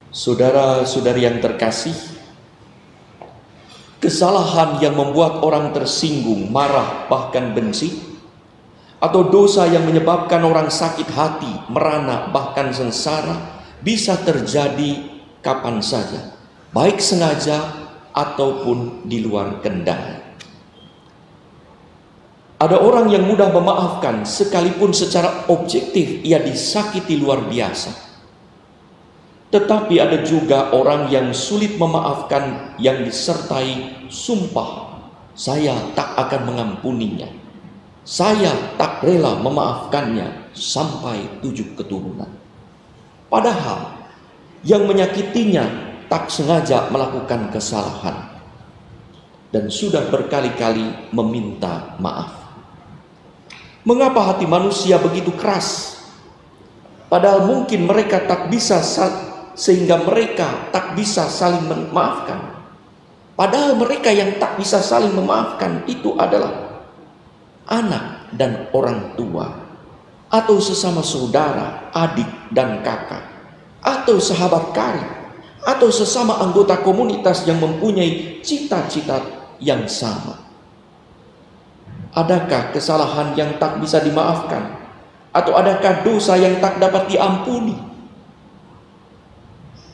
Saudara-saudari yang terkasih, kesalahan yang membuat orang tersinggung, marah, bahkan benci, atau dosa yang menyebabkan orang sakit hati, merana, bahkan sengsara, bisa terjadi kapan saja, baik sengaja ataupun di luar kendali. Ada orang yang mudah memaafkan, sekalipun secara objektif ia disakiti luar biasa. Tetapi ada juga orang yang sulit memaafkan, yang disertai sumpah, saya tak akan mengampuninya, saya tak rela memaafkannya sampai 7 keturunan. Padahal yang menyakitinya tak sengaja melakukan kesalahan dan sudah berkali-kali meminta maaf. Mengapa hati manusia begitu keras? Padahal mungkin mereka tak bisa, sehingga mereka tak bisa saling memaafkan. Padahal mereka yang tak bisa saling memaafkan itu adalah anak dan orang tua, atau sesama saudara, adik dan kakak, atau sahabat karib, atau sesama anggota komunitas yang mempunyai cita-cita yang sama. Adakah kesalahan yang tak bisa dimaafkan? Atau adakah dosa yang tak dapat diampuni?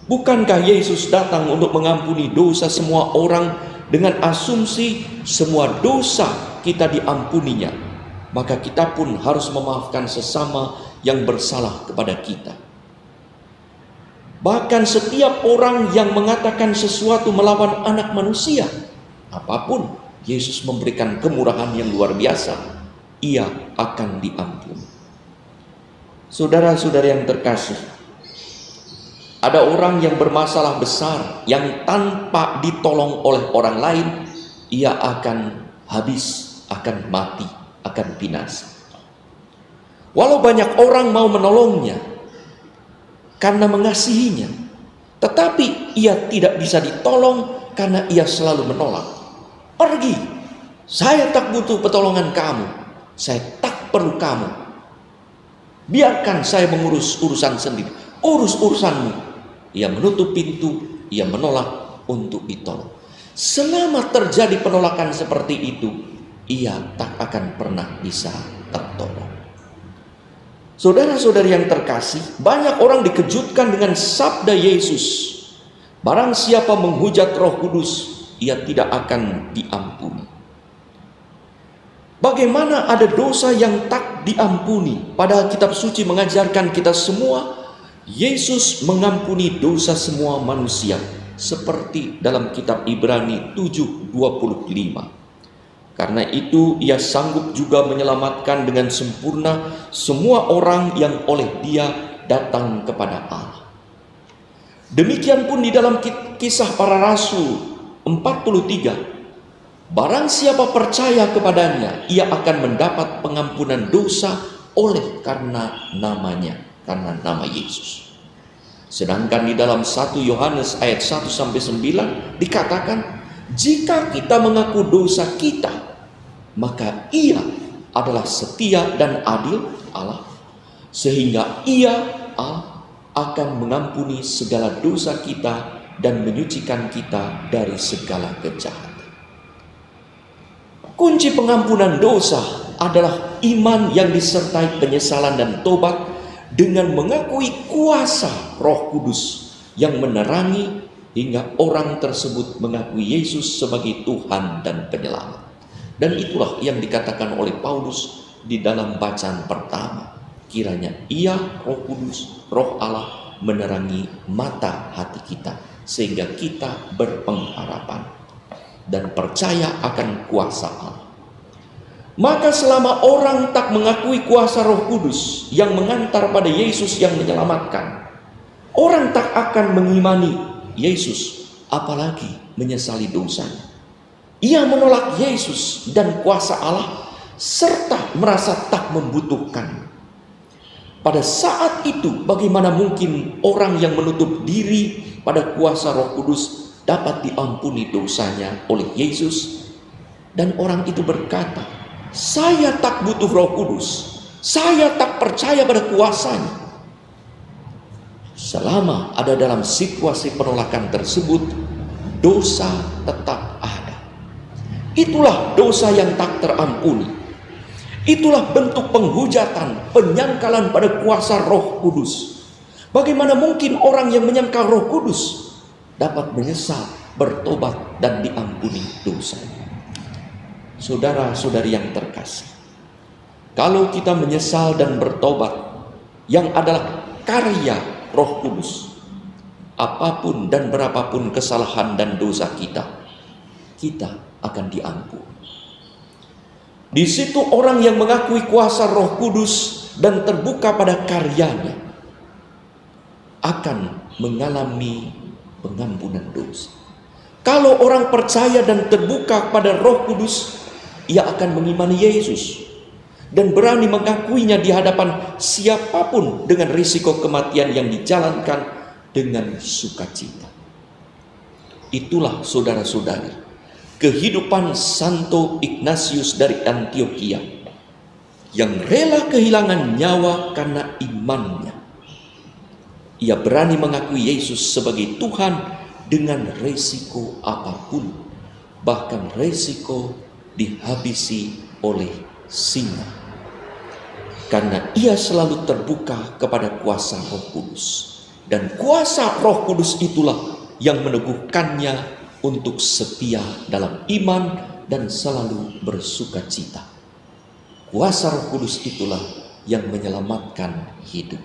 Bukankah Yesus datang untuk mengampuni dosa semua orang dengan asumsi semua dosa kita diampuninya? Maka kita pun harus memaafkan sesama yang bersalah kepada kita. Bahkan setiap orang yang mengatakan sesuatu melawan anak manusia, apapun, Yesus memberikan kemurahan yang luar biasa, ia akan diampuni. Saudara-saudari yang terkasih, ada orang yang bermasalah besar yang tanpa ditolong oleh orang lain, ia akan habis, akan mati, akan binasa. Walau banyak orang mau menolongnya karena mengasihinya, tetapi ia tidak bisa ditolong karena ia selalu menolak. Pergi, saya tak butuh pertolongan kamu, saya tak perlu kamu, biarkan saya mengurus urusan sendiri, urus urusanmu. Ia menutup pintu, ia menolak untuk ditolong. Selama terjadi penolakan seperti itu, ia tak akan pernah bisa tertolong. Saudara-saudari yang terkasih, banyak orang dikejutkan dengan sabda Yesus, barang siapa menghujat Roh Kudus, ia tidak akan diampuni. Bagaimana ada dosa yang tak diampuni? Padahal kitab suci mengajarkan kita semua, Yesus mengampuni dosa semua manusia. Seperti dalam kitab Ibrani 7:25. Karena itu ia sanggup juga menyelamatkan dengan sempurna semua orang yang oleh dia datang kepada Allah. Demikian pun di dalam kisah para rasul 43, barang siapa percaya kepadanya, ia akan mendapat pengampunan dosa oleh karena namanya, karena nama Yesus. Sedangkan di dalam 1 Yohanes ayat 1-9 dikatakan, jika kita mengaku dosa kita, maka ia adalah setia dan adil Allah, sehingga ia Allah akan mengampuni segala dosa kita dan menyucikan kita dari segala kejahatan. Kunci pengampunan dosa adalah iman yang disertai penyesalan dan tobat dengan mengakui kuasa Roh Kudus yang menerangi hingga orang tersebut mengakui Yesus sebagai Tuhan dan Penyelamat. Dan itulah yang dikatakan oleh Paulus di dalam bacaan pertama. Kiranya ia, Roh Kudus, Roh Allah, menerangi mata hati kita, sehingga kita berpengharapan dan percaya akan kuasa Allah. Maka selama orang tak mengakui kuasa Roh Kudus yang mengantar pada Yesus yang menyelamatkan, orang tak akan mengimani Yesus, apalagi menyesali dosanya. Ia menolak Yesus dan kuasa Allah, serta merasa tak membutuhkan. Pada saat itu, bagaimana mungkin orang yang menutup diri pada kuasa Roh Kudus dapat diampuni dosanya oleh Yesus? Dan orang itu berkata, saya tak butuh Roh Kudus, saya tak percaya pada kuasanya. selama ada dalam situasi penolakan tersebut, dosa tetap ada. Itulah dosa yang tak terampuni. Itulah bentuk penghujatan, penyangkalan pada kuasa Roh Kudus. Bagaimana mungkin orang yang menyangkal Roh Kudus dapat menyesal, bertobat, dan diampuni dosanya? Saudara-saudari yang terkasih, kalau kita menyesal dan bertobat, yang adalah karya Roh Kudus, apapun dan berapapun kesalahan dan dosa kita akan diampuni. Di situ orang yang mengakui kuasa Roh Kudus dan terbuka pada karyanya akan mengalami pengampunan dosa. Kalau orang percaya dan terbuka pada Roh Kudus, ia akan mengimani Yesus dan berani mengakuinya di hadapan siapapun dengan risiko kematian yang dijalankan dengan sukacita. Itulah saudara-saudari, kehidupan Santo Ignatius dari Antioquia yang rela kehilangan nyawa karena imannya. Ia berani mengakui Yesus sebagai Tuhan dengan resiko apapun, bahkan resiko dihabisi oleh singa, karena ia selalu terbuka kepada kuasa Roh Kudus. Dan kuasa Roh Kudus itulah yang meneguhkannya untuk setia dalam iman dan selalu bersukacita. Kuasa Roh Kudus itulah yang menyelamatkan hidup.